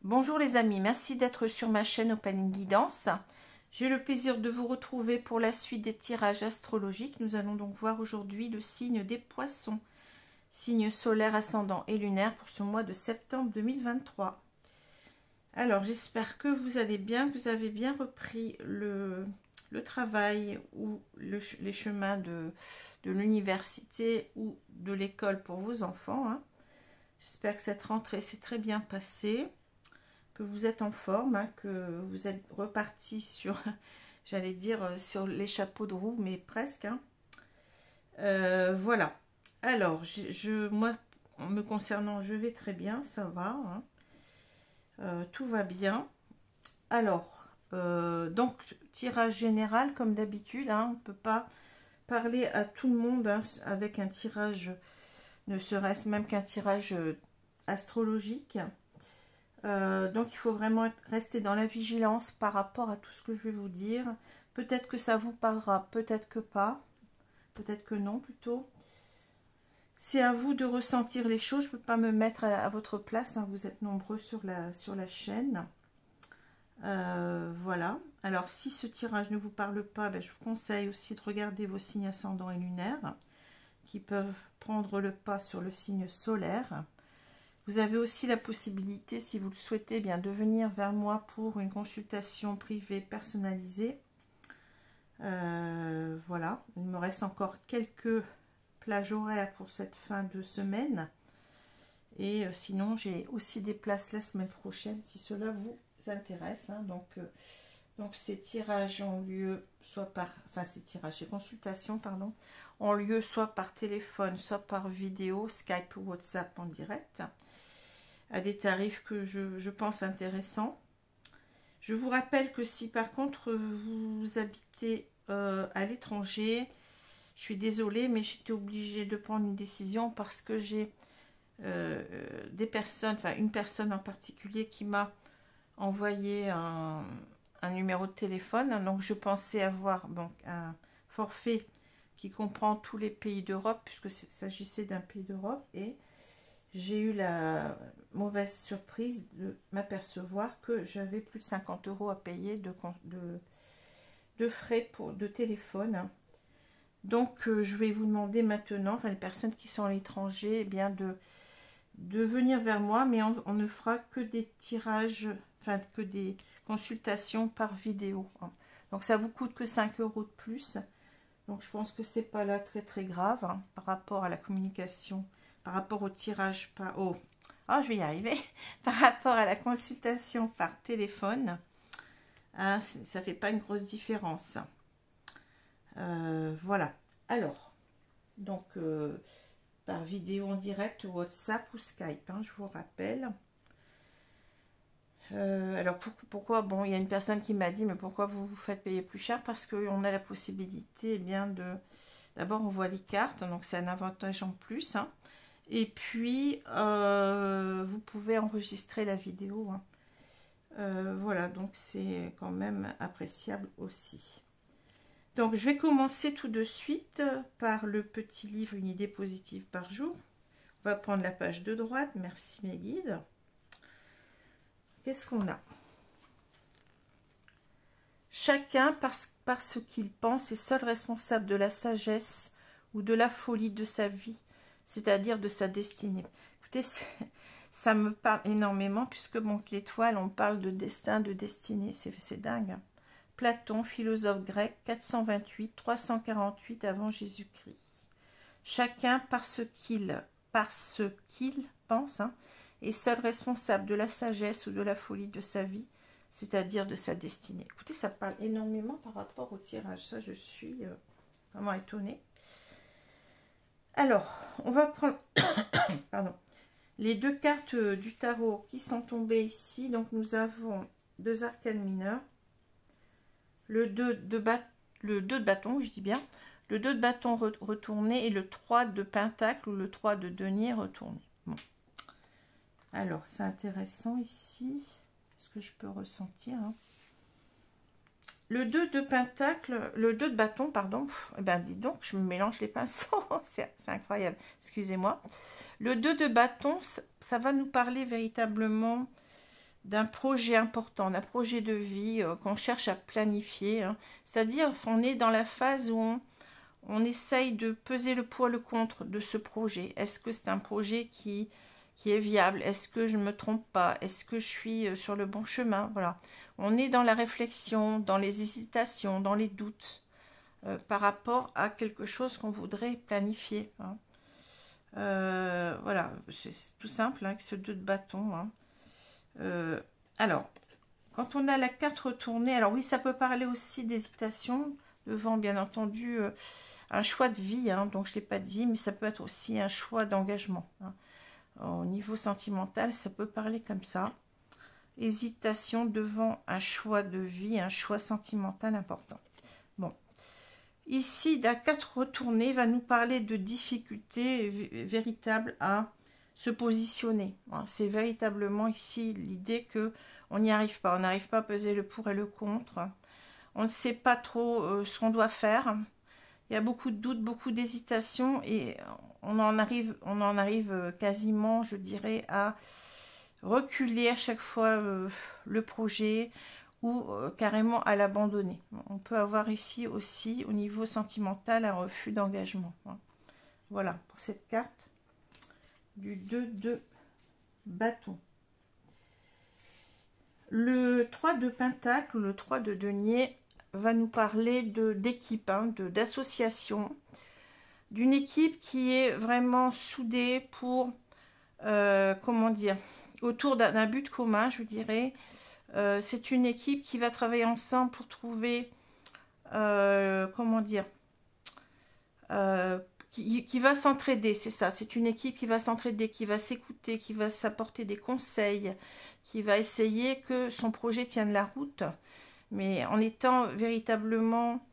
Bonjour les amis, merci d'être sur ma chaîne Opaline Guidance. J'ai le plaisir de vous retrouver pour la suite des tirages astrologiques. Nous allons donc voir aujourd'hui le signe des poissons, signe solaire, ascendant et lunaire pour ce mois de septembre 2023. Alors j'espère que vous allez bien, que vous avez bien repris le travail ou les chemins de l'université ou de l'école pour vos enfants. J'espère que cette rentrée s'est très bien passée, que vous êtes en forme, que vous êtes reparti sur, j'allais dire, sur les chapeaux de roue, mais presque. Voilà. Alors, moi, me concernant, je vais très bien, ça va. Tout va bien. Alors, donc, tirage général, comme d'habitude. On ne peut pas parler à tout le monde avec un tirage, ne serait-ce même qu'un tirage astrologique. Donc il faut vraiment rester dans la vigilance par rapport à tout ce que je vais vous dire. Peut-être que ça vous parlera, peut-être que pas, peut-être que non plutôt. C'est à vous de ressentir les choses, je ne peux pas me mettre à votre place, vous êtes nombreux sur la chaîne. Voilà, alors si ce tirage ne vous parle pas, je vous conseille aussi de regarder vos signes ascendants et lunaires qui peuvent prendre le pas sur le signe solaire. Vous avez aussi la possibilité, si vous le souhaitez, de venir vers moi pour une consultation privée personnalisée. Voilà, il me reste encore quelques plages horaires pour cette fin de semaine. Et sinon, j'ai aussi des places la semaine prochaine, si cela vous intéresse. Donc ces tirages ont lieu soit par... Enfin, ces consultations, pardon, ont lieu soit par téléphone, soit par vidéo, Skype ou WhatsApp en direct, à des tarifs que je pense intéressants. Je vous rappelle que si par contre vous habitez à l'étranger, je suis désolée, mais j'étais obligée de prendre une décision parce que j'ai des personnes, enfin une personne en particulier qui m'a envoyé un numéro de téléphone. Donc je pensais avoir donc un forfait qui comprend tous les pays d'Europe, puisque il s'agissait d'un pays d'Europe, et j'ai eu la mauvaise surprise de m'apercevoir que j'avais plus de 50 € à payer de frais de téléphone. Donc je vais vous demander maintenant, enfin les personnes qui sont à l'étranger, de venir vers moi, mais on ne fera que des tirages, enfin que des consultations par vidéo. Donc ça vous coûte que 5 € de plus. Donc je pense que c'est pas là très grave par rapport à la communication, par rapport au tirage, je vais y arriver, par rapport à la consultation par téléphone, ça fait pas une grosse différence. Voilà. Alors, donc par vidéo en direct, WhatsApp ou Skype, je vous rappelle. Alors pourquoi, bon, il y a une personne qui m'a dit, mais pourquoi vous vous faites payer plus cher? Parce qu'on a la possibilité, d'abord on voit les cartes, donc c'est un avantage en plus, et puis vous pouvez enregistrer la vidéo, voilà, donc c'est quand même appréciable aussi. Donc je vais commencer tout de suite par le petit livre Une idée positive par jour. On va prendre la page de droite, merci mes guides. Qu'est-ce qu'on a? Chacun, par ce qu'il pense, est seul responsable de la sagesse ou de la folie de sa vie, c'est-à-dire de sa destinée. Écoutez, ça me parle énormément, puisque bon, l'étoile, on parle de destin, de destinée, c'est dingue. Platon, philosophe grec, 428-348 avant Jésus-Christ. Chacun, par ce qu'il pense, est seul responsable de la sagesse ou de la folie de sa vie, c'est-à-dire de sa destinée. Écoutez, ça parle énormément par rapport au tirage. Ça, je suis vraiment étonnée. Alors, on va prendre pardon, les deux cartes du tarot qui sont tombées ici. Donc, nous avons deux arcanes mineurs. Le 2 de bâton, je dis bien. Le 2 de bâton retourné et le 3 de pentacle ou le 3 de denier retourné. Bon. Alors, c'est intéressant ici. Ce que je peux ressentir. Le 2 de pentacle, le 2 de bâton, pardon. Dis donc, je me mélange les pinceaux. C'est incroyable. Excusez-moi. Le 2 de bâton, ça va nous parler véritablement d'un projet important, d'un projet de vie qu'on cherche à planifier. Hein. C'est-à-dire, on est dans la phase où on essaye de peser le pour et le contre de ce projet. Est-ce que c'est un projet qui est viable? Est-ce que je ne me trompe pas? Est-ce que je suis sur le bon chemin? Voilà. On est dans la réflexion, dans les hésitations, dans les doutes par rapport à quelque chose qu'on voudrait planifier. Hein. Voilà, c'est tout simple, hein, avec ce 2 de bâton. Hein. Alors, quand on a la carte retournée, alors oui, ça peut parler aussi d'hésitation, devant bien entendu un choix de vie, hein, donc je ne l'ai pas dit, mais ça peut être aussi un choix d'engagement. Hein. Au niveau sentimental, ça peut parler comme ça. Hésitation devant un choix de vie, un choix sentimental important. Bon. Ici, la carte retournée va nous parler de difficultés véritables à se positionner. C'est véritablement ici l'idée que on n'y arrive pas. On n'arrive pas à peser le pour et le contre. On ne sait pas trop ce qu'on doit faire. Il y a beaucoup de doutes, beaucoup d'hésitations et on en arrive quasiment, je dirais, à reculer à chaque fois le projet ou carrément à l'abandonner. On peut avoir ici aussi, au niveau sentimental, un refus d'engagement. Voilà, pour cette carte du 2 de bâton. Le 3 de pentacle, ou le 3 de denier, va nous parler d'équipe, hein, d'association, d'une équipe qui est vraiment soudée pour, comment dire, autour d'un but commun, je dirais. C'est une équipe qui va travailler ensemble pour trouver, comment dire, qui va s'entraider, c'est ça. C'est une équipe qui va s'entraider, qui va s'écouter, qui va s'apporter des conseils, qui va essayer que son projet tienne la route, mais en étant véritablement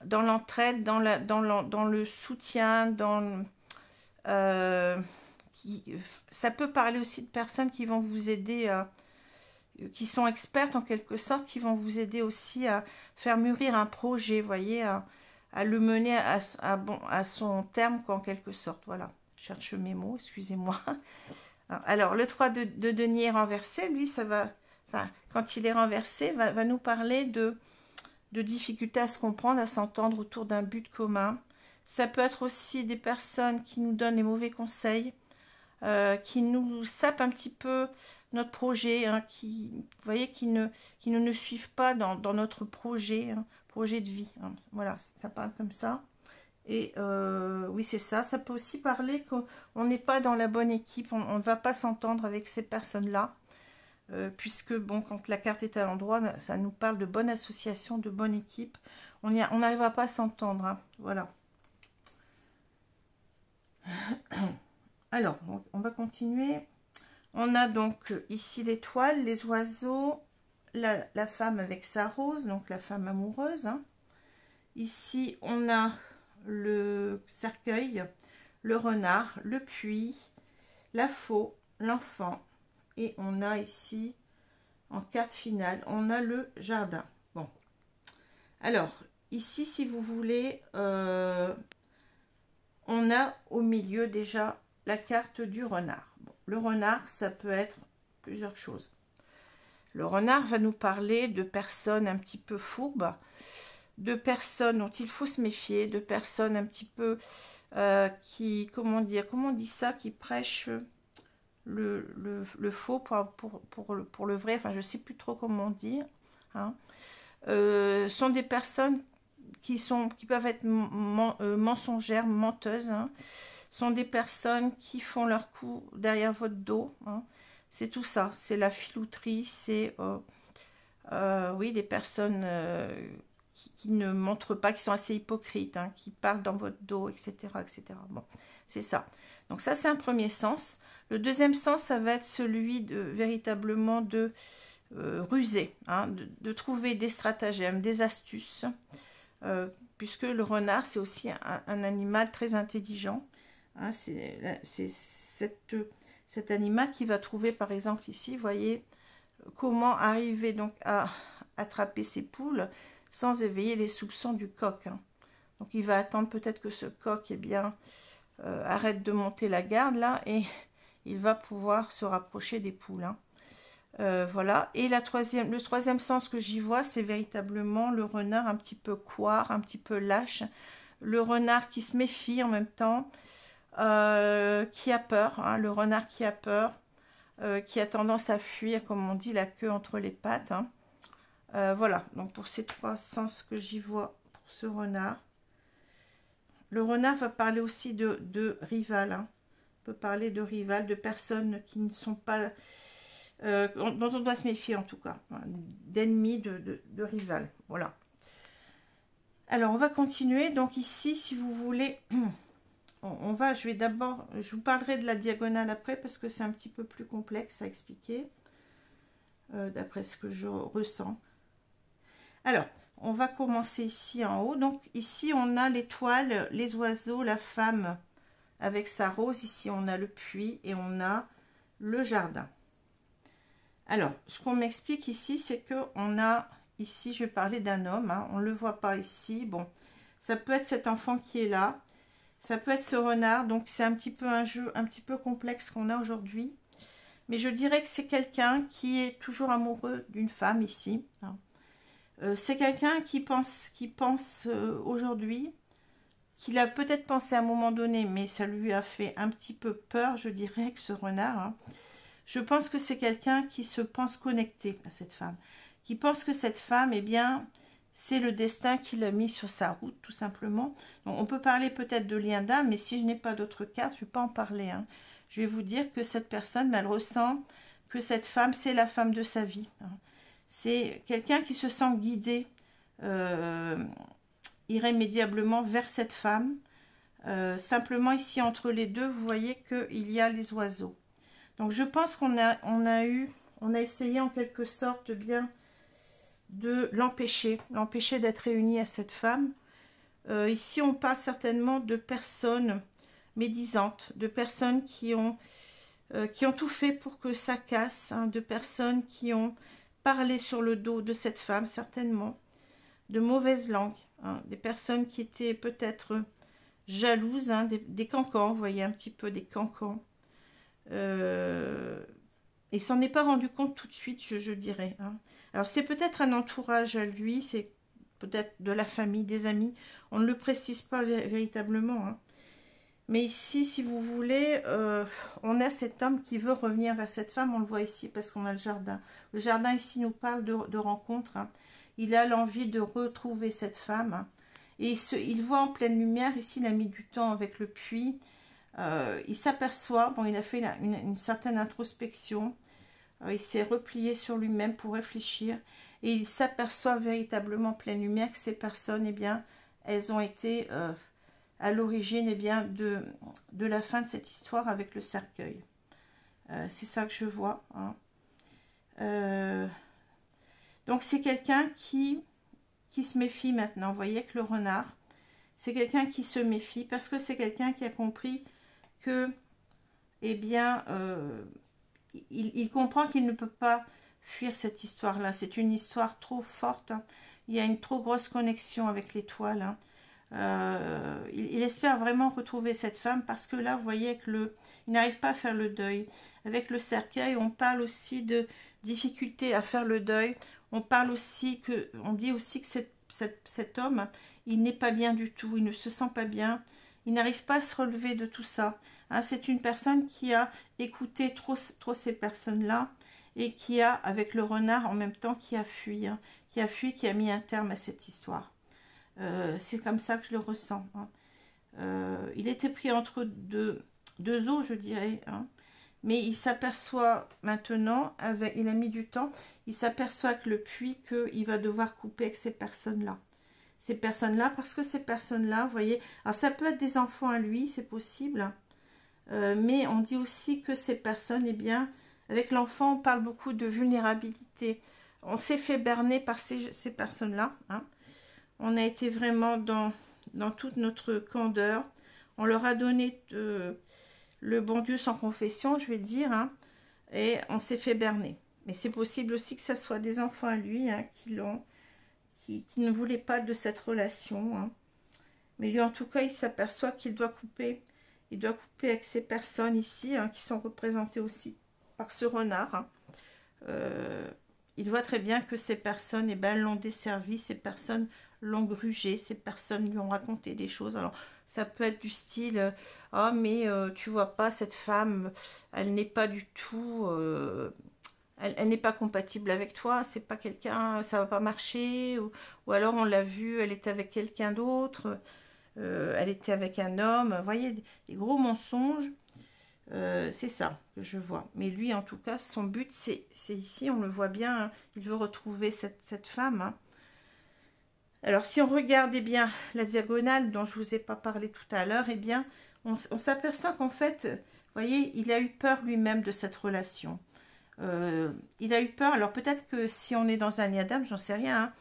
dans l'entraide, dans le soutien, ça peut parler aussi de personnes qui vont vous aider, qui sont expertes en quelque sorte, qui vont vous aider aussi à faire mûrir un projet, vous voyez, à le mener à son terme, quoi, en quelque sorte. Voilà, je cherche mes mots, excusez-moi. Alors, le 3 de denier renversé, lui, ça va, enfin, quand il est renversé, va nous parler de difficultés à se comprendre, à s'entendre autour d'un but commun. Ça peut être aussi des personnes qui nous donnent les mauvais conseils, qui nous sapent un petit peu notre projet, hein, vous voyez, qui ne suivent pas dans notre projet, hein, projet de vie. Hein. Voilà, ça parle comme ça. Et oui, c'est ça. Ça peut aussi parler qu'on n'est pas dans la bonne équipe, on ne va pas s'entendre avec ces personnes-là. Puisque, bon, quand la carte est à l'endroit, ça nous parle de bonne association, de bonne équipe. On n'arrivera pas à s'entendre. Hein. Voilà. Alors, on va continuer. On a donc ici l'étoile, les oiseaux, la femme avec sa rose, donc la femme amoureuse. Hein. Ici, on a le cercueil, le renard, le puits, la faux, l'enfant. Et on a ici, en carte finale, on a le jardin. Bon. Alors, ici, si vous voulez, on a au milieu déjà la carte du renard. Bon, le renard, ça peut être plusieurs choses. Le renard va nous parler de personnes un petit peu fourbes, de personnes dont il faut se méfier, de personnes un petit peu qui, comment on dit ça, qui prêchent le faux pour le vrai, enfin je sais plus trop comment dire, hein. Sont des personnes qui peuvent être mensongères, menteuses, hein. Sont des personnes qui font leur coup derrière votre dos, hein. C'est tout ça, c'est la filouterie, c'est oui, des personnes qui ne montrent pas, qui sont assez hypocrites, hein, qui parlent dans votre dos, etc. etc. Bon, c'est ça. Donc ça, c'est un premier sens. Le deuxième sens, ça va être celui véritablement de ruser, hein, de trouver des stratagèmes, des astuces, puisque le renard, c'est aussi un animal très intelligent. Hein, c'est cet animal qui va trouver, par exemple ici, vous voyez, comment arriver donc à attraper ses poules sans éveiller les soupçons du coq. Hein. Donc il va attendre peut-être que ce coq, eh bien, arrête de monter la garde là, et il va pouvoir se rapprocher des poules. Hein. Voilà. Et le troisième sens que j'y vois, c'est véritablement le renard un petit peu couard, un petit peu lâche. Le renard qui se méfie en même temps, qui a peur, hein, le renard qui a peur, qui a tendance à fuir, comme on dit, la queue entre les pattes. Hein. Voilà, donc pour ces trois sens que j'y vois pour ce renard. Le renard va parler aussi de rival, hein. On peut parler de rival, de personnes qui ne sont pas... dont on doit se méfier en tout cas, hein, d'ennemis, de rival. Voilà. Alors, on va continuer. Donc ici, si vous voulez... je vous parlerai de la diagonale après parce que c'est un petit peu plus complexe à expliquer, d'après ce que je ressens. Alors, on va commencer ici en haut. Donc ici, on a l'étoile, les oiseaux, la femme avec sa rose. Ici, on a le puits et on a le jardin. Alors, ce qu'on m'explique ici, c'est que on a ici, je vais parler d'un homme, hein, on ne le voit pas ici. Bon, ça peut être cet enfant qui est là. Ça peut être ce renard, donc c'est un petit peu un jeu un petit peu complexe qu'on a aujourd'hui. Mais je dirais que c'est quelqu'un qui est toujours amoureux d'une femme ici. C'est quelqu'un qui pense aujourd'hui, qu'il a peut-être pensé à un moment donné, mais ça lui a fait un petit peu peur, je dirais, que ce renard. Hein. Je pense que c'est quelqu'un qui se pense connecté à cette femme, qui pense que cette femme, eh bien... c'est le destin qui l'a mis sur sa route, tout simplement. Donc, on peut parler peut-être de lien d'âme, mais si je n'ai pas d'autres cartes, je ne vais pas en parler. Hein. Je vais vous dire que cette personne, elle ressent que cette femme, c'est la femme de sa vie. Hein. C'est quelqu'un qui se sent guidé irrémédiablement vers cette femme. Simplement, ici, entre les deux, vous voyez qu'il y a les oiseaux. Donc, je pense qu'on a essayé en quelque sorte bien... de l'empêcher d'être réunie à cette femme. Ici, on parle certainement de personnes médisantes, de personnes qui ont tout fait pour que ça casse, hein, de personnes qui ont parlé sur le dos de cette femme, certainement, de mauvaises langues, hein, des personnes qui étaient peut-être jalouses, hein, des cancans, vous voyez un petit peu des cancans. Et s'en est pas rendu compte tout de suite, je dirais. Hein. Alors, c'est peut-être un entourage à lui, c'est peut-être de la famille, des amis. On ne le précise pas véritablement. Hein. Mais ici, si vous voulez, on a cet homme qui veut revenir vers cette femme. On le voit ici parce qu'on a le jardin. Le jardin ici nous parle de rencontre. Hein. Il a l'envie de retrouver cette femme. Hein. Et il voit en pleine lumière. Ici, il a mis du temps avec le puits. Il s'aperçoit, bon, il a fait une certaine introspection, il s'est replié sur lui-même pour réfléchir, et il s'aperçoit véritablement en pleine lumière que ces personnes, eh bien, elles ont été à l'origine, eh bien, de la fin de cette histoire avec le cercueil. C'est ça que je vois. Hein. Donc, c'est quelqu'un qui se méfie maintenant. Vous voyez que le renard, c'est quelqu'un qui se méfie parce que c'est quelqu'un qui a compris que, eh bien, il comprend qu'il ne peut pas fuir cette histoire-là. C'est une histoire trop forte. Hein. Il y a une trop grosse connexion avec l'étoile. Hein. Il espère vraiment retrouver cette femme parce que là, vous voyez que il n'arrive pas à faire le deuil. Avec le cercueil, on parle aussi de difficulté à faire le deuil. On dit aussi que cet homme, il n'est pas bien du tout. Il ne se sent pas bien. Il n'arrive pas à se relever de tout ça. Hein, c'est une personne qui a écouté trop ces personnes-là et qui a, avec le renard en même temps, qui a fui, hein, qui a mis un terme à cette histoire. C'est comme ça que je le ressens. Hein. Il était pris entre deux eaux, je dirais. Hein, mais il s'aperçoit maintenant, il a mis du temps, il s'aperçoit que le puits, qu'il va devoir couper avec ces personnes-là. Ces personnes-là, parce que ces personnes-là, vous voyez, alors ça peut être des enfants à lui, c'est possible, mais on dit aussi que ces personnes, eh bien, avec l'enfant, on parle beaucoup de vulnérabilité. On s'est fait berner par ces personnes-là. Hein. On a été vraiment dans toute notre candeur. On leur a donné le bon Dieu sans confession, je vais dire, hein, et on s'est fait berner. Mais c'est possible aussi que ce soit des enfants à lui, hein, qui ne voulait pas de cette relation. Hein. Mais lui, en tout cas, il s'aperçoit qu'il doit couper. Il doit couper avec ces personnes ici, hein, qui sont représentées aussi par ce renard. Hein. il voit très bien que ces personnes, eh ben, l'ont desservi, ces personnes l'ont grugé, ces personnes lui ont raconté des choses. Alors, ça peut être du style, ah, mais tu vois pas, cette femme, elle n'est pas du tout, elle n'est pas compatible avec toi, c'est pas quelqu'un, ça va pas marcher, ou alors on l'a vue, elle était avec quelqu'un d'autre, elle était avec un homme, vous voyez, des gros mensonges. C'est ça que je vois. Mais lui, en tout cas, son but, c'est ici, on le voit bien, hein, il veut retrouver cette femme. Hein. Alors, si on regarde eh bien, la diagonale dont je ne vous ai pas parlé tout à l'heure, eh bien, on s'aperçoit qu'en fait, vous voyez, il a eu peur lui-même de cette relation. Il a eu peur, alors peut-être que si on est dans un yadam, j'en sais rien, hein,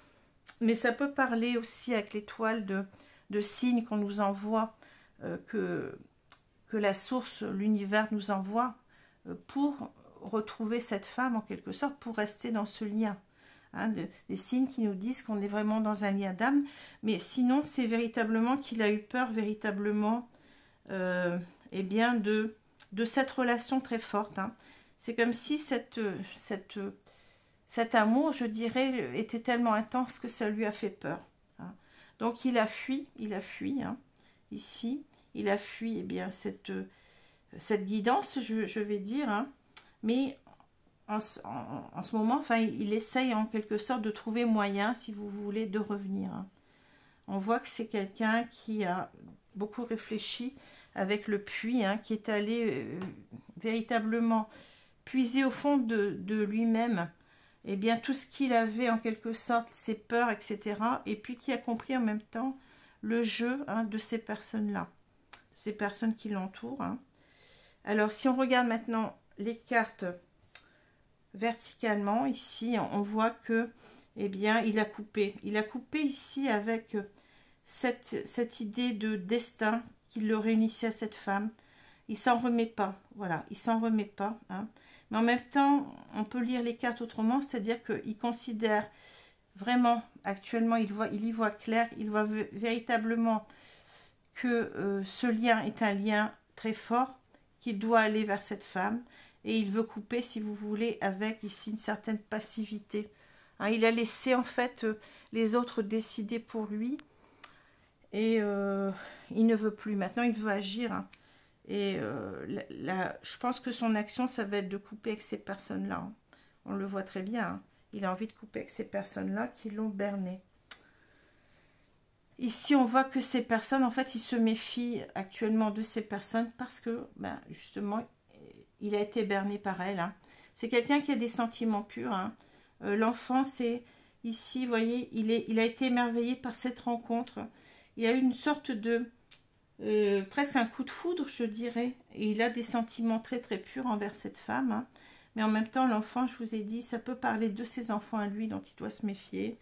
mais ça peut parler aussi avec l'étoile de signes qu'on nous envoie, que la source, l'univers nous envoie pour retrouver cette femme en quelque sorte, pour rester dans ce lien. Hein, des signes qui nous disent qu'on est vraiment dans un lien d'âme, mais sinon c'est véritablement qu'il a eu peur véritablement eh bien de cette relation très forte. Hein. C'est comme si cet amour, je dirais, était tellement intense que ça lui a fait peur. Hein. Donc il a fui hein, ici, il a fui eh bien, cette guidance, je vais dire, hein, mais en ce moment, enfin, il essaye en quelque sorte de trouver moyen, si vous voulez, de revenir. Hein. On voit que c'est quelqu'un qui a beaucoup réfléchi avec le puits, hein, qui est allé véritablement puiser au fond de lui-même, eh bien, tout ce qu'il avait en quelque sorte, ses peurs, etc. Et puis qui a compris en même temps le jeu hein, de ces personnes-là, ces personnes qui l'entourent. Hein. Alors, si on regarde maintenant les cartes verticalement, ici, on voit que, eh bien, il a coupé. Il a coupé ici avec cette idée de destin qui le réunissait à cette femme. Il s'en remet pas, voilà, il s'en remet pas. Hein. Mais en même temps, on peut lire les cartes autrement, c'est-à-dire qu'il considère vraiment, actuellement, il y voit clair, il voit véritablement que ce lien est un lien très fort, qu'il doit aller vers cette femme, et il veut couper, si vous voulez, avec ici une certaine passivité. Hein, il a laissé en fait les autres décider pour lui, et il ne veut plus. Maintenant, il veut agir. Hein. Et je pense que son action, ça va être de couper avec ces personnes-là. Hein. On le voit très bien. Hein. Il a envie de couper avec ces personnes-là qui l'ont berné. Ici, on voit que ces personnes, en fait, il se méfie actuellement de ces personnes parce que, ben, justement, il a été berné par elle. Hein. C'est quelqu'un qui a des sentiments purs. Hein. L'enfant, c'est ici, vous voyez, il a été émerveillé par cette rencontre. Il y a eu une sorte de, presque un coup de foudre, je dirais. Et il a des sentiments très, très purs envers cette femme. Hein. Mais en même temps, l'enfant, je vous ai dit, ça peut parler de ses enfants à lui, dont il doit se méfier.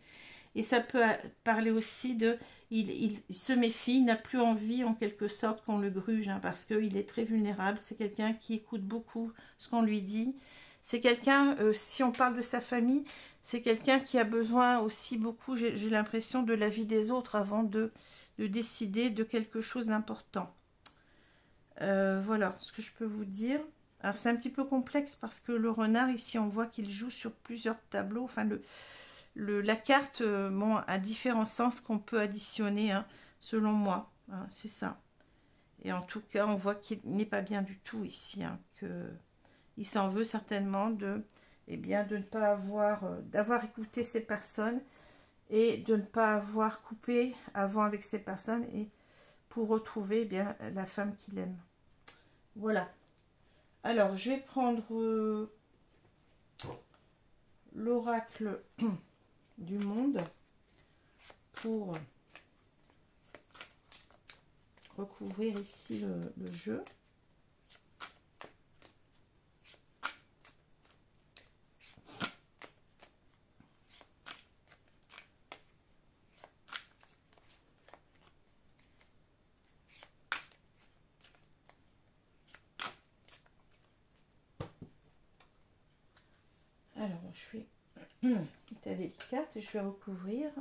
Et ça peut parler aussi de, il se méfie, il n'a plus envie en quelque sorte qu'on le gruge, hein, parce qu'il est très vulnérable. C'est quelqu'un qui écoute beaucoup ce qu'on lui dit. C'est quelqu'un, si on parle de sa famille, c'est quelqu'un qui a besoin aussi beaucoup, j'ai l'impression, de l'avis des autres avant de décider de quelque chose d'important. Voilà ce que je peux vous dire. Alors c'est un petit peu complexe parce que le renard, ici, on voit qu'il joue sur plusieurs tableaux. Enfin, la carte bon, a différents sens qu'on peut additionner, hein, selon moi. Hein, c'est ça. Et en tout cas, on voit qu'il n'est pas bien du tout ici. Hein, il s'en veut certainement eh bien, de ne pas avoir, d'avoir écouté ces personnes et de ne pas avoir coupé avant avec ces personnes et pour retrouver eh bien, la femme qu'il aime. Voilà. Alors, je vais prendre l'oracle du monde pour recouvrir ici le jeu. Alors, je vais étaler les cartes, je vais recouvrir.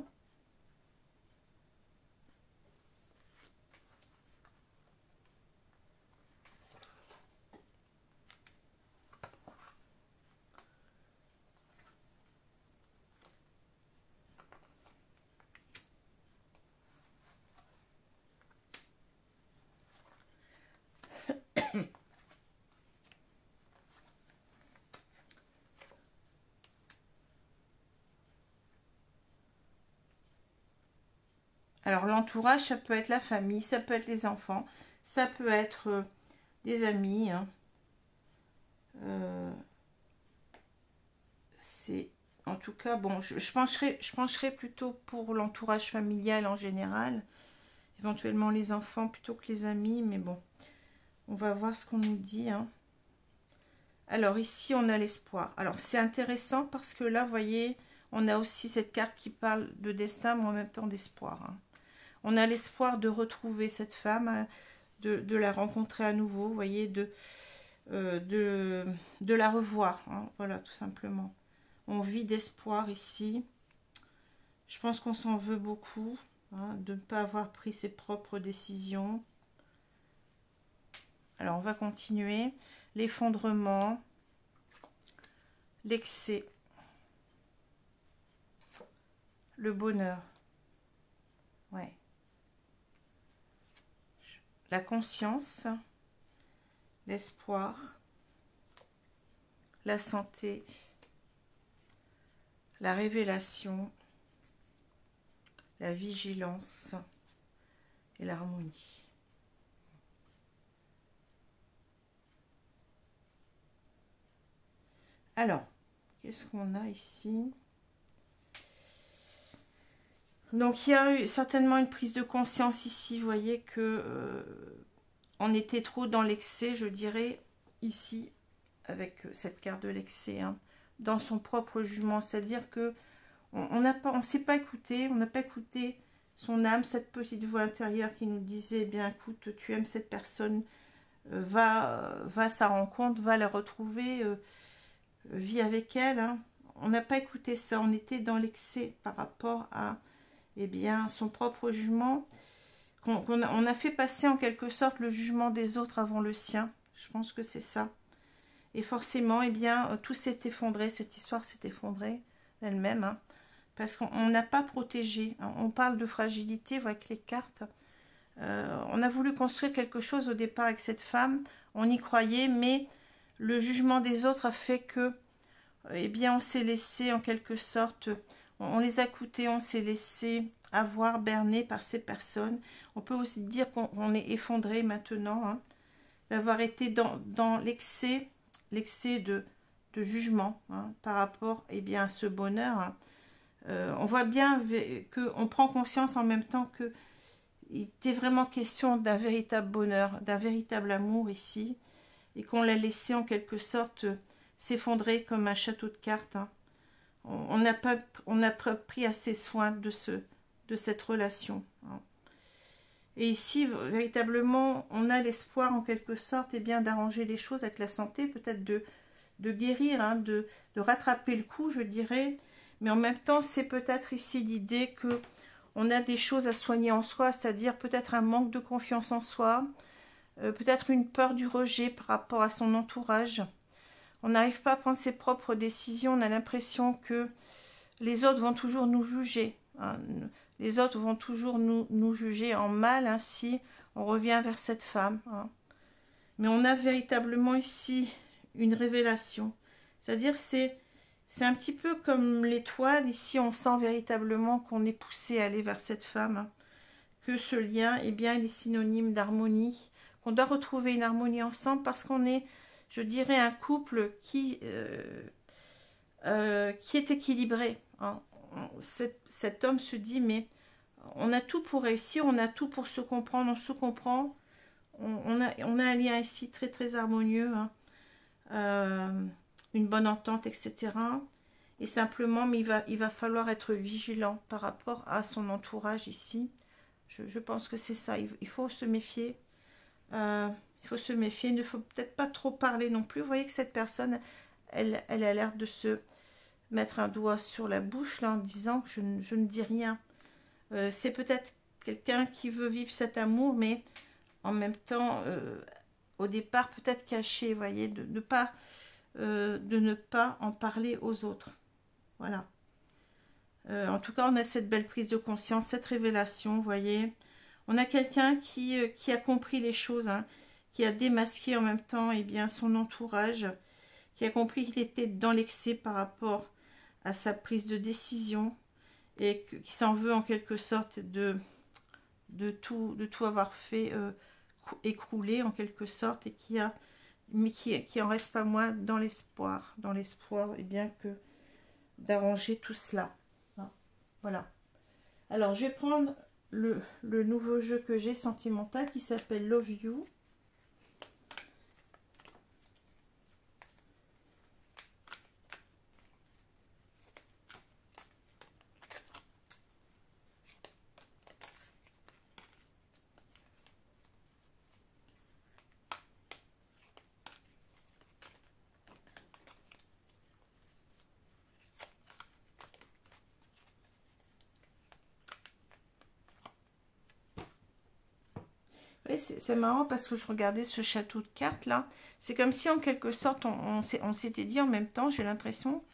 Alors l'entourage, ça peut être la famille, ça peut être les enfants, ça peut être des amis. Hein. C'est en tout cas, bon, je pencherai plutôt pour l'entourage familial en général, éventuellement les enfants plutôt que les amis, mais bon, on va voir ce qu'on nous dit. Hein. Alors ici, on a l'espoir. Alors c'est intéressant parce que là, vous voyez, on a aussi cette carte qui parle de destin, mais en même temps d'espoir. Hein. On a l'espoir de retrouver cette femme, de la rencontrer à nouveau, vous voyez, de la revoir. Hein, voilà, tout simplement. On vit d'espoir ici. Je pense qu'on s'en veut beaucoup, hein, de ne pas avoir pris ses propres décisions. Alors, on va continuer. L'effondrement, l'excès, le bonheur. Ouais. La conscience, l'espoir, la santé, la révélation, la vigilance et l'harmonie. Alors, qu'est-ce qu'on a ici? Donc, il y a eu certainement une prise de conscience ici. Vous voyez que on était trop dans l'excès, je dirais, ici, avec cette carte de l'excès, hein, dans son propre jugement. C'est-à-dire que on s'est pas écouté, on n'a pas écouté son âme, cette petite voix intérieure qui nous disait, eh bien, écoute, tu aimes cette personne, va à sa rencontre, va la retrouver, vis avec elle. Hein. On n'a pas écouté ça, on était dans l'excès par rapport à, eh bien, son propre jugement. On a fait passer en quelque sorte le jugement des autres avant le sien. Je pense que c'est ça. Et forcément, eh bien, tout s'est effondré, cette histoire s'est effondrée elle-même, hein, parce qu'on n'a pas protégé. On parle de fragilité avec les cartes. On a voulu construire quelque chose au départ avec cette femme, on y croyait, mais le jugement des autres a fait que, eh bien, on s'est laissé en quelque sorte, on les a écoutés, on s'est laissé avoir, berné par ces personnes. On peut aussi dire qu'on est effondré maintenant, hein, d'avoir été dans l'excès de jugement, hein, par rapport, eh bien, à ce bonheur. Hein. On voit bien qu'on prend conscience en même temps que il était vraiment question d'un véritable bonheur, d'un véritable amour ici, et qu'on l'a laissé en quelque sorte s'effondrer comme un château de cartes. Hein. On n'a pas pris assez soin de cette relation. Hein. Et ici, véritablement, on a l'espoir en quelque sorte, eh bien, d'arranger les choses avec la santé, peut-être de guérir, hein, de rattraper le coup, je dirais. Mais en même temps, c'est peut-être ici l'idée que on a des choses à soigner en soi, c'est-à-dire peut-être un manque de confiance en soi, peut-être une peur du rejet par rapport à son entourage. On n'arrive pas à prendre ses propres décisions, on a l'impression que les autres vont toujours nous juger. Hein. Les autres vont toujours nous juger en mal, ainsi on revient vers cette femme. Hein. Mais on a véritablement ici une révélation. C'est-à-dire c'est un petit peu comme l'étoile. Ici, on sent véritablement qu'on est poussé à aller vers cette femme. Hein. Que ce lien, eh bien, il est synonyme d'harmonie. Qu'on doit retrouver une harmonie ensemble parce qu'on est, je dirais, un couple qui est équilibré. Hein. Cet homme se dit, mais on a tout pour réussir, on a tout pour se comprendre, on se comprend. On a un lien ici très, très harmonieux. Hein. Une bonne entente, etc. Et simplement, mais il va falloir être vigilant par rapport à son entourage ici. Je pense que c'est ça. Il faut se méfier. Il faut se méfier. Il ne faut peut-être pas trop parler non plus. Vous voyez que cette personne, elle a l'air de se mettre un doigt sur la bouche là, en disant que je ne dis rien. C'est peut-être quelqu'un qui veut vivre cet amour, mais en même temps, au départ, peut-être caché, vous voyez, de ne pas en parler aux autres. Voilà. En tout cas, on a cette belle prise de conscience, cette révélation, vous voyez. On a quelqu'un qui a compris les choses, hein, qui a démasqué en même temps, eh bien, son entourage, qui a compris qu'il était dans l'excès par rapport à sa prise de décision et qui s'en veut en quelque sorte de de tout avoir fait écrouler en quelque sorte, et qui en reste pas moins dans l'espoir, et bien que d'arranger tout cela. Voilà. Alors, je vais prendre le nouveau jeu que j'ai sentimental qui s'appelle Love You. Oui, c'est marrant parce que je regardais ce château de cartes là. C'est comme si en quelque sorte on s'était dit en même temps, j'ai l'impression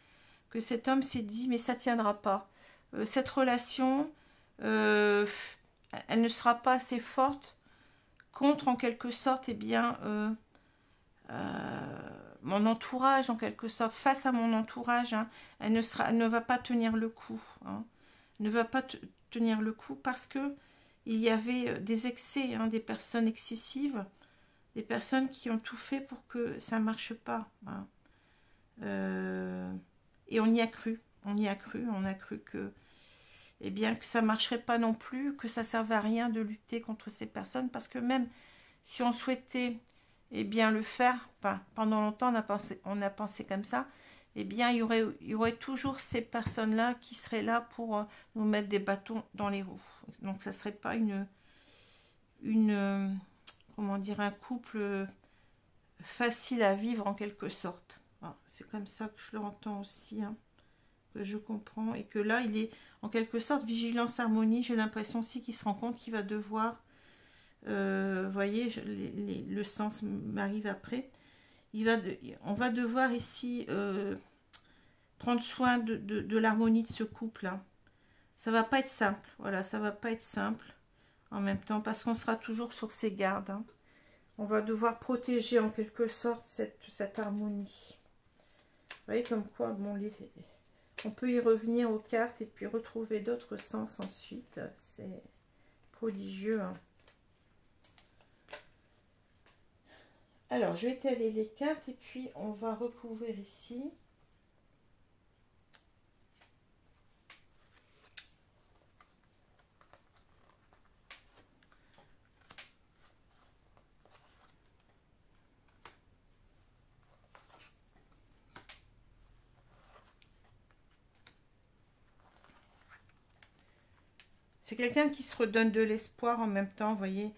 que cet homme s'est dit mais ça tiendra pas. Cette relation, elle ne sera pas assez forte contre en quelque sorte, eh bien, mon entourage en quelque sorte, face à mon entourage, hein, elle ne va pas tenir le coup. Hein, ne va pas tenir le coup parce que il y avait des excès, hein, des personnes excessives, des personnes qui ont tout fait pour que ça ne marche pas. Hein. Et on y a cru, on a cru que, eh bien, que ça ne marcherait pas non plus, que ça ne servait à rien de lutter contre ces personnes, parce que même si on souhaitait, eh bien, le faire, enfin, pendant longtemps on a pensé comme ça, eh bien, il y aurait toujours ces personnes-là qui seraient là pour nous mettre des bâtons dans les roues. Donc, ça ne serait pas comment dire, un couple facile à vivre en quelque sorte. C'est comme ça que je l'entends aussi, hein, que je comprends. Et que là, il est en quelque sorte vigilance harmonie. J'ai l'impression aussi qu'il se rend compte qu'il va devoir, vous voyez, le sens m'arrive après. On va devoir ici prendre soin de l'harmonie de ce couple. Hein. Ça va pas être simple. Voilà, ça va pas être simple en même temps parce qu'on sera toujours sur ses gardes. Hein. On va devoir protéger en quelque sorte cette harmonie. Vous voyez comme quoi, bon, on peut y revenir aux cartes et puis retrouver d'autres sens ensuite. C'est prodigieux. Hein. Alors, je vais étaler les cartes et puis on va recouvrir ici. C'est quelqu'un qui se redonne de l'espoir en même temps, vous voyez.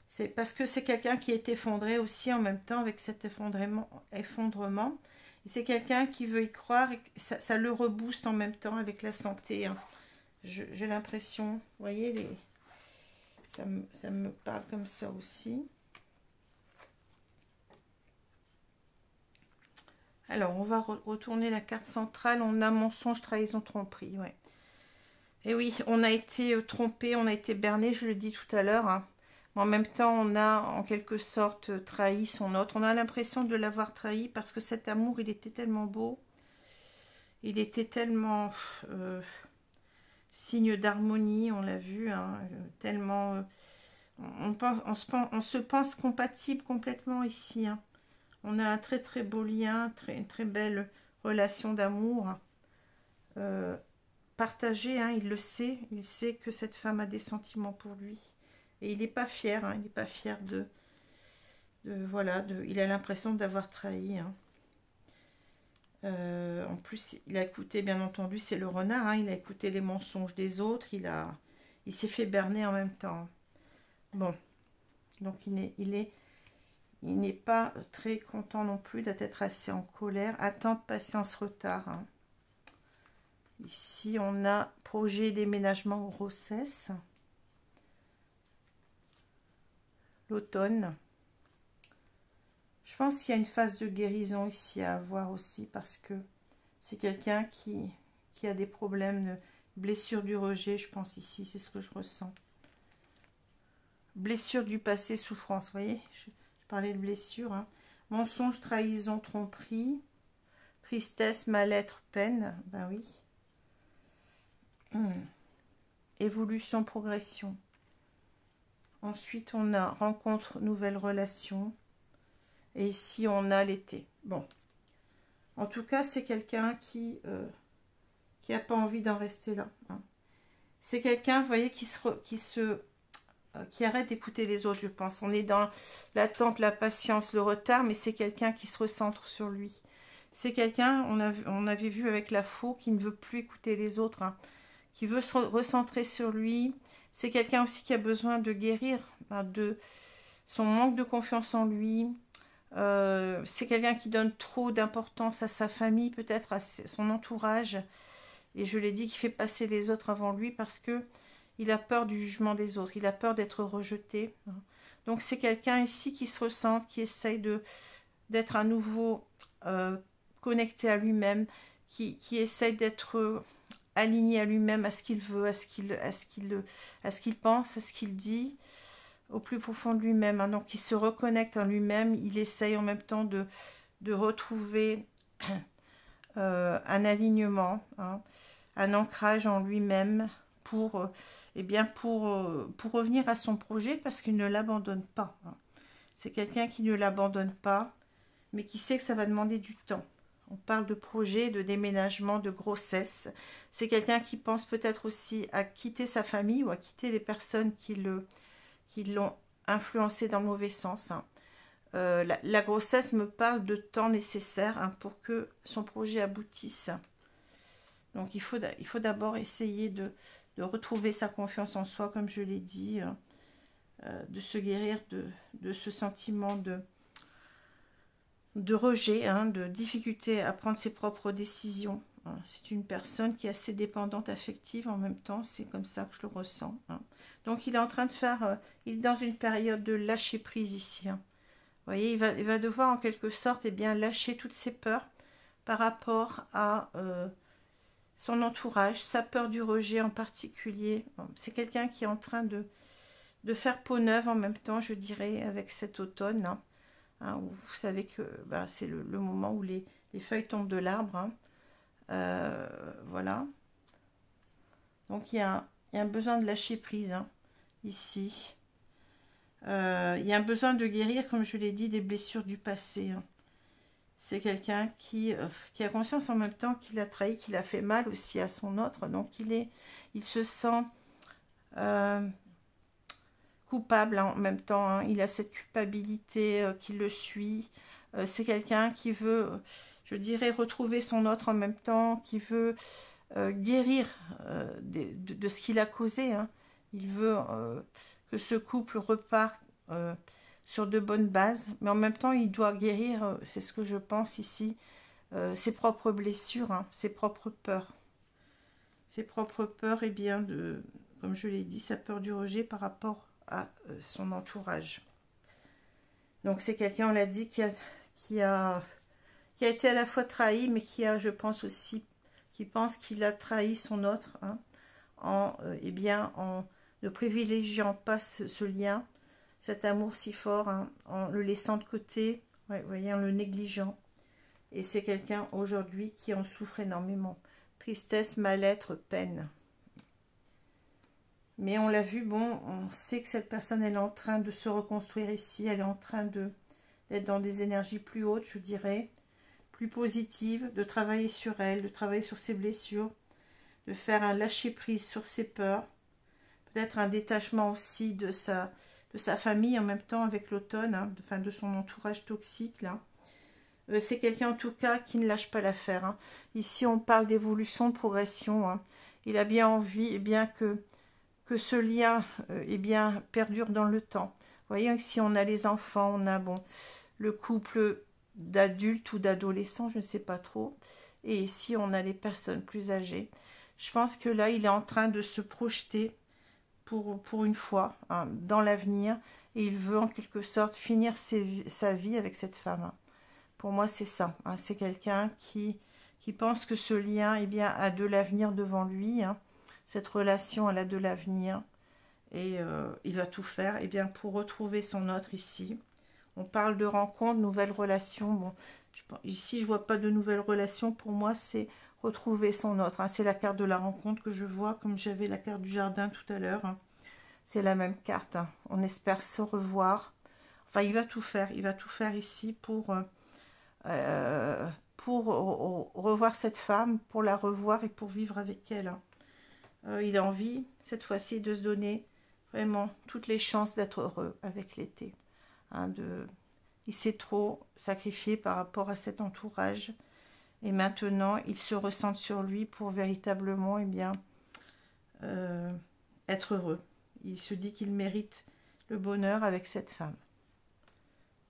C'est parce que c'est quelqu'un qui est effondré aussi en même temps avec cet effondrement. Et c'est quelqu'un qui veut y croire et ça le rebooste en même temps avec la santé. Hein. J'ai l'impression, vous voyez, ça me parle comme ça aussi. Alors, on va retourner la carte centrale. On a mensonge, trahison, tromperie, ouais. Et oui, on a été trompé, on a été berné, je le dis tout à l'heure. Hein. En même temps, on a en quelque sorte trahi son autre. On a l'impression de l'avoir trahi parce que cet amour, il était tellement beau. Il était tellement signe d'harmonie, on l'a vu. Hein, tellement... on se pense compatible complètement ici. Hein. On a un très très beau lien, très belle relation d'amour. Partagé, hein, il le sait, il sait que cette femme a des sentiments pour lui. Et il n'est pas fier, hein, il n'est pas fier il a l'impression d'avoir trahi. Hein. En plus, il a écouté, bien entendu, c'est le renard, hein, il a écouté les mensonges des autres, il s'est fait berner en même temps. Bon, donc il n'est pas très content non plus d'être assez en colère. Attente, patience, retard. Hein. Ici, on a projet, déménagement, grossesse. L'automne. Je pense qu'il y a une phase de guérison ici à avoir aussi parce que c'est quelqu'un qui a des problèmes de blessure du rejet, je pense ici, c'est ce que je ressens. Blessure du passé, souffrance, vous voyez, je parlais de blessure. Hein. Mensonge, trahison, tromperie, tristesse, mal-être, peine, ben oui. Évolution, progression. Ensuite, on a rencontre, nouvelle relation. Et ici, on a l'été. Bon. En tout cas, c'est quelqu'un qui a pas envie d'en rester là. Hein. C'est quelqu'un, vous voyez, qui arrête d'écouter les autres, je pense. On est dans l'attente, la patience, le retard, mais c'est quelqu'un qui se recentre sur lui. C'est quelqu'un, on avait vu avec la faux, qui ne veut plus écouter les autres, hein, qui veut se recentrer sur lui. C'est quelqu'un aussi qui a besoin de guérir de son manque de confiance en lui. C'est quelqu'un qui donne trop d'importance à sa famille, peut-être à son entourage. Et je l'ai dit, qu'il fait passer les autres avant lui parce que il a peur du jugement des autres. Il a peur d'être rejeté. Donc c'est quelqu'un ici qui se ressent, qui essaye d'être à nouveau connecté à lui-même, qui essaye d'être aligné à lui-même, à ce qu'il veut, à ce qu'il pense, à ce qu'il dit, au plus profond de lui-même. Hein. Donc il se reconnecte en lui-même, il essaye en même temps de retrouver un alignement, hein, un ancrage en lui-même pour revenir à son projet, parce qu'il ne l'abandonne pas. Hein. C'est quelqu'un qui ne l'abandonne pas, mais qui sait que ça va demander du temps. On parle de projet, de déménagement, de grossesse. C'est quelqu'un qui pense peut-être aussi à quitter sa famille ou à quitter les personnes qui l'ont influencé dans le mauvais sens. Hein. La grossesse me parle de temps nécessaire, hein, pour que son projet aboutisse. Donc il faut d'abord essayer de retrouver sa confiance en soi, comme je l'ai dit, de se guérir de ce sentiment de rejet, hein, de difficulté à prendre ses propres décisions. Hein. C'est une personne qui est assez dépendante affective en même temps, c'est comme ça que je le ressens. Hein. Donc il est en train de faire, il est dans une période de lâcher prise ici. Hein. Vous voyez, il va devoir en quelque sorte lâcher toutes ses peurs par rapport à son entourage, sa peur du rejet en particulier. C'est quelqu'un qui est en train de faire peau neuve en même temps, je dirais, avec cet automne. Hein. Hein, où vous savez que c'est le moment où les feuilles tombent de l'arbre. Hein. Voilà. Donc il y a un besoin de lâcher prise, hein, ici. Il y a un besoin de guérir, comme je l'ai dit, des blessures du passé. Hein. C'est quelqu'un qui a conscience en même temps qu'il a trahi, qu'il a fait mal aussi à son autre. Donc il se sent coupable, hein, en même temps. Hein. Il a cette culpabilité qui le suit. C'est quelqu'un qui veut, je dirais, retrouver son autre en même temps, qui veut guérir de ce qu'il a causé. Hein. Il veut que ce couple reparte sur de bonnes bases, mais en même temps il doit guérir, c'est ce que je pense ici, ses propres blessures, hein, ses propres peurs. Ses propres peurs, et comme je l'ai dit, sa peur du rejet par rapport à son entourage. Donc c'est quelqu'un, on l'a dit, qui a été à la fois trahi, mais je pense aussi, qui pense qu'il a trahi son autre, hein, en ne privilégiant pas ce lien, cet amour si fort, hein, en le laissant de côté, ouais, vous voyez, en le négligeant. Et c'est quelqu'un aujourd'hui qui en souffre énormément. Tristesse, mal-être, peine. Mais on l'a vu, bon, on sait que cette personne, elle est en train de se reconstruire ici, elle est en train d'être dans des énergies plus hautes, je dirais, plus positives, de travailler sur elle, de travailler sur ses blessures, de faire un lâcher-prise sur ses peurs, peut-être un détachement aussi de sa famille en même temps avec l'automne, hein, de son entourage toxique, là. C'est quelqu'un en tout cas qui ne lâche pas l'affaire. Hein. Ici, on parle d'évolution, de progression. Hein. Il a bien envie que ce lien perdure dans le temps. Vous voyez, ici, on a les enfants, on a le couple d'adultes ou d'adolescents, je ne sais pas trop. Et ici, on a les personnes plus âgées. Je pense que là, il est en train de se projeter pour une fois, hein, dans l'avenir, et il veut en quelque sorte finir sa vie avec cette femme. Hein. Pour moi, c'est ça. Hein, c'est quelqu'un qui pense que ce lien a de l'avenir devant lui. Hein. Cette relation, elle a de l'avenir. Et il va tout faire pour retrouver son autre ici. On parle de rencontre, nouvelle relation. Bon, ici, je ne vois pas de nouvelle relation. Pour moi, c'est retrouver son autre. Hein. C'est la carte de la rencontre que je vois, comme j'avais la carte du jardin tout à l'heure. Hein. c'est la même carte. Hein. On espère se revoir. Enfin, il va tout faire. Il va tout faire ici pour revoir cette femme, pour la revoir et pour vivre avec elle. Hein. Il a envie, cette fois-ci, de se donner vraiment toutes les chances d'être heureux avec l'été. Hein, il s'est trop sacrifié par rapport à cet entourage. Et maintenant, il se ressent sur lui pour véritablement être heureux. Il se dit qu'il mérite le bonheur avec cette femme.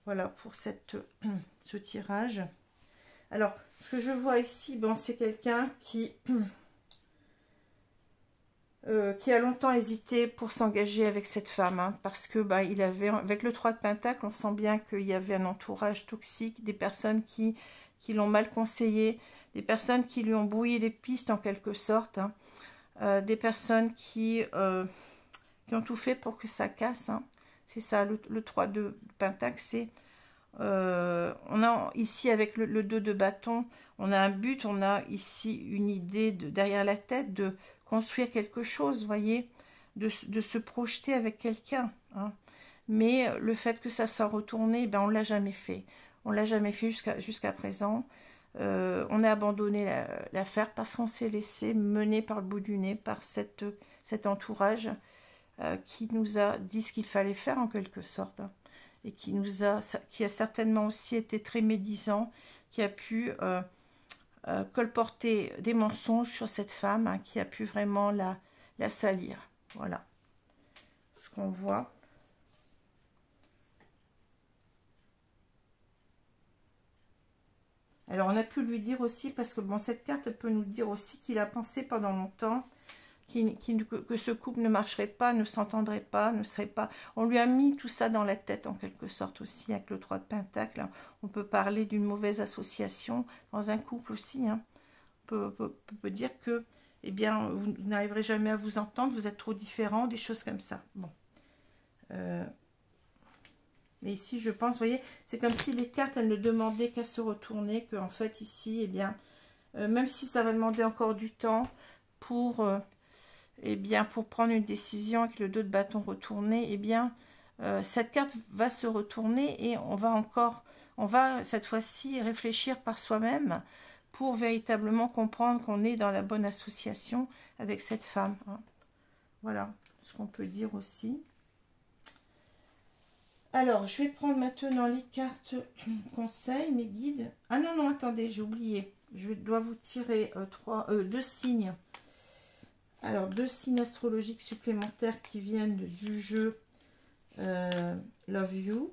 Voilà pour ce tirage. Alors, ce que je vois ici, bon, c'est quelqu'un qui a longtemps hésité pour s'engager avec cette femme, hein, parce que il avait, avec le 3 de Pentacle, on sent bien qu'il y avait un entourage toxique, des personnes qui l'ont mal conseillé, des personnes qui lui ont brouillé les pistes en quelque sorte, hein, des personnes qui ont tout fait pour que ça casse. Hein. C'est ça, le 3 de Pentacle, c'est... on a ici avec le 2 de bâton, on a un but, on a ici une idée derrière la tête de construire quelque chose, vous voyez, de se projeter avec quelqu'un. Hein. Mais le fait que ça soit retourné, on ne l'a jamais fait. On ne l'a jamais fait jusqu'à présent. On a abandonné l'affaire parce qu'on s'est laissé mener par le bout du nez par cet entourage qui nous a dit ce qu'il fallait faire en quelque sorte. Hein. Et qui a certainement aussi été très médisant, qui a pu colporter des mensonges sur cette femme, hein, qui a pu vraiment la salir. Voilà ce qu'on voit. Alors, on a pu lui dire aussi, parce que bon, cette carte elle peut nous dire aussi qu'il a pensé pendant longtemps que ce couple ne marcherait pas, ne s'entendrait pas, ne serait pas... On lui a mis tout ça dans la tête en quelque sorte aussi, avec le 3 de Pentacle. On peut parler d'une mauvaise association dans un couple aussi. Hein. On peut dire que, vous n'arriverez jamais à vous entendre, vous êtes trop différents, des choses comme ça. Bon. Mais ici, je pense, vous voyez, c'est comme si les cartes, elles ne demandaient qu'à se retourner, qu'en fait, ici, même si ça va demander encore du temps pour prendre une décision avec le 2 de bâton retourné, cette carte va se retourner et on va cette fois-ci réfléchir par soi-même pour véritablement comprendre qu'on est dans la bonne association avec cette femme. Hein. Voilà ce qu'on peut dire aussi. Alors, je vais prendre maintenant les cartes conseils, mes guides. Ah non, non, attendez, j'ai oublié. Je dois vous tirer 2 signes. Alors, 2 signes astrologiques supplémentaires qui viennent du jeu Love You.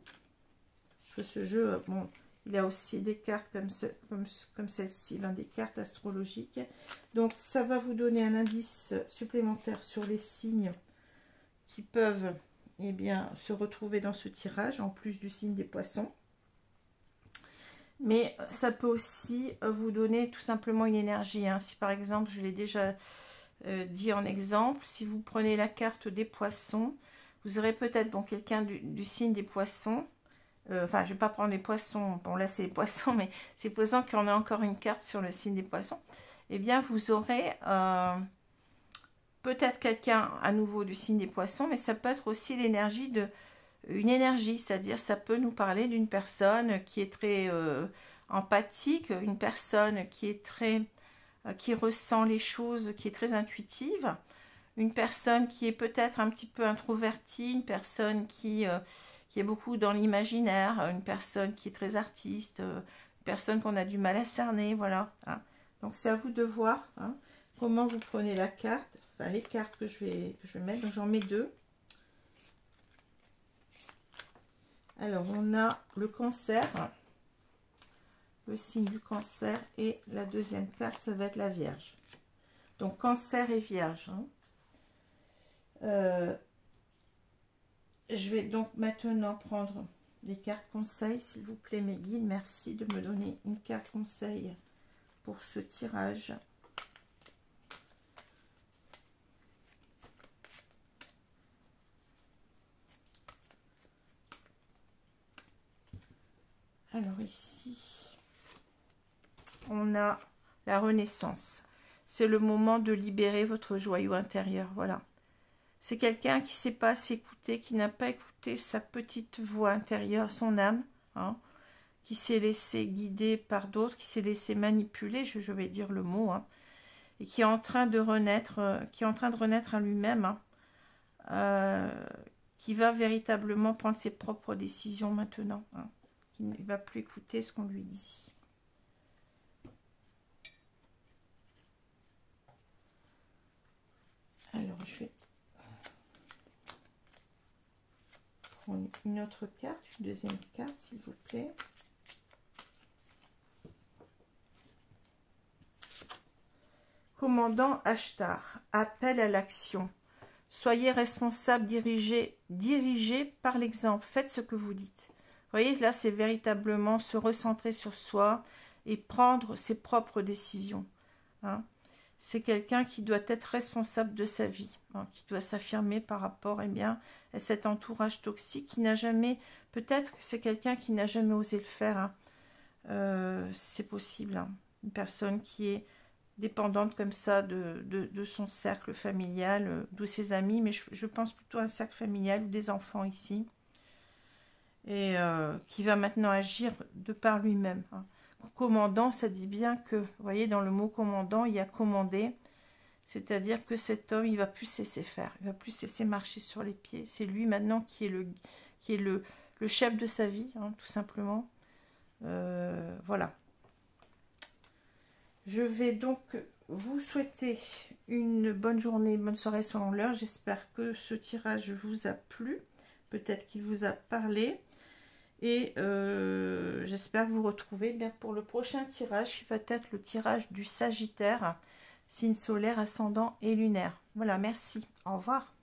Ce jeu, bon, il a aussi des cartes comme celle-ci, des cartes astrologiques. Donc, ça va vous donner un indice supplémentaire sur les signes qui peuvent se retrouver dans ce tirage, en plus du signe des poissons. Mais ça peut aussi vous donner tout simplement une énergie. Hein. Si par exemple, je l'ai déjà dit en exemple, si vous prenez la carte des poissons, vous aurez peut-être quelqu'un du signe des poissons. Enfin, je ne vais pas prendre les poissons. Bon, là, c'est les poissons, mais c'est posant qu'on a encore une carte sur le signe des poissons. Vous aurez... peut-être quelqu'un à nouveau du signe des poissons, mais ça peut être aussi l'énergie c'est-à-dire ça peut nous parler d'une personne qui est très empathique, une personne qui ressent les choses, qui est très intuitive, une personne qui est peut-être un petit peu introvertie, une personne qui est beaucoup dans l'imaginaire, une personne qui est très artiste, une personne qu'on a du mal à cerner, voilà. Hein. Donc c'est à vous de voir comment vous prenez la carte. Les cartes que je vais mettre, donc j'en mets 2. Alors, on a le cancer, le signe du cancer, et la deuxième carte, ça va être la Vierge. Donc, cancer et Vierge. Hein. Je vais donc maintenant prendre les cartes conseils, s'il vous plaît, mes guides. Merci de me donner une carte conseil pour ce tirage. Alors ici, on a la renaissance. C'est le moment de libérer votre joyau intérieur, voilà. C'est quelqu'un qui ne sait pas s'écouter, qui n'a pas écouté sa petite voix intérieure, son âme, hein, qui s'est laissé guider par d'autres, qui s'est laissé manipuler, je vais dire le mot, hein, et qui est en train de renaître, à lui-même, hein, qui va véritablement prendre ses propres décisions maintenant, hein, qui ne va plus écouter ce qu'on lui dit. Alors, je vais prendre une autre carte, une deuxième carte, s'il vous plaît. Commandant Ashtar, appel à l'action. Soyez responsable, dirigez par l'exemple. Faites ce que vous dites. Vous voyez, là, c'est véritablement se recentrer sur soi et prendre ses propres décisions, hein. C'est quelqu'un qui doit être responsable de sa vie, hein, qui doit s'affirmer par rapport, eh bien, à cet entourage toxique qui n'a jamais, peut-être que c'est quelqu'un qui n'a jamais osé le faire, hein. C'est possible, hein. Une personne qui est dépendante comme ça de son cercle familial, de ses amis, mais je pense plutôt à un cercle familial ou des enfants ici, et qui va maintenant agir de par lui-même, hein. Commandant, ça dit bien que, vous voyez, dans le mot commandant, il y a commandé, c'est-à-dire que cet homme, il va plus cesser faire, il va plus cesser marcher sur les pieds. C'est lui maintenant qui est le chef de sa vie, hein, tout simplement. Voilà. Je vais donc vous souhaiter une bonne journée, une bonne soirée selon l'heure. J'espère que ce tirage vous a plu, peut-être qu'il vous a parlé. Et j'espère vous retrouver bien pour le prochain tirage qui va être le tirage du Sagittaire, signe solaire, ascendant et lunaire. Voilà, merci. Au revoir.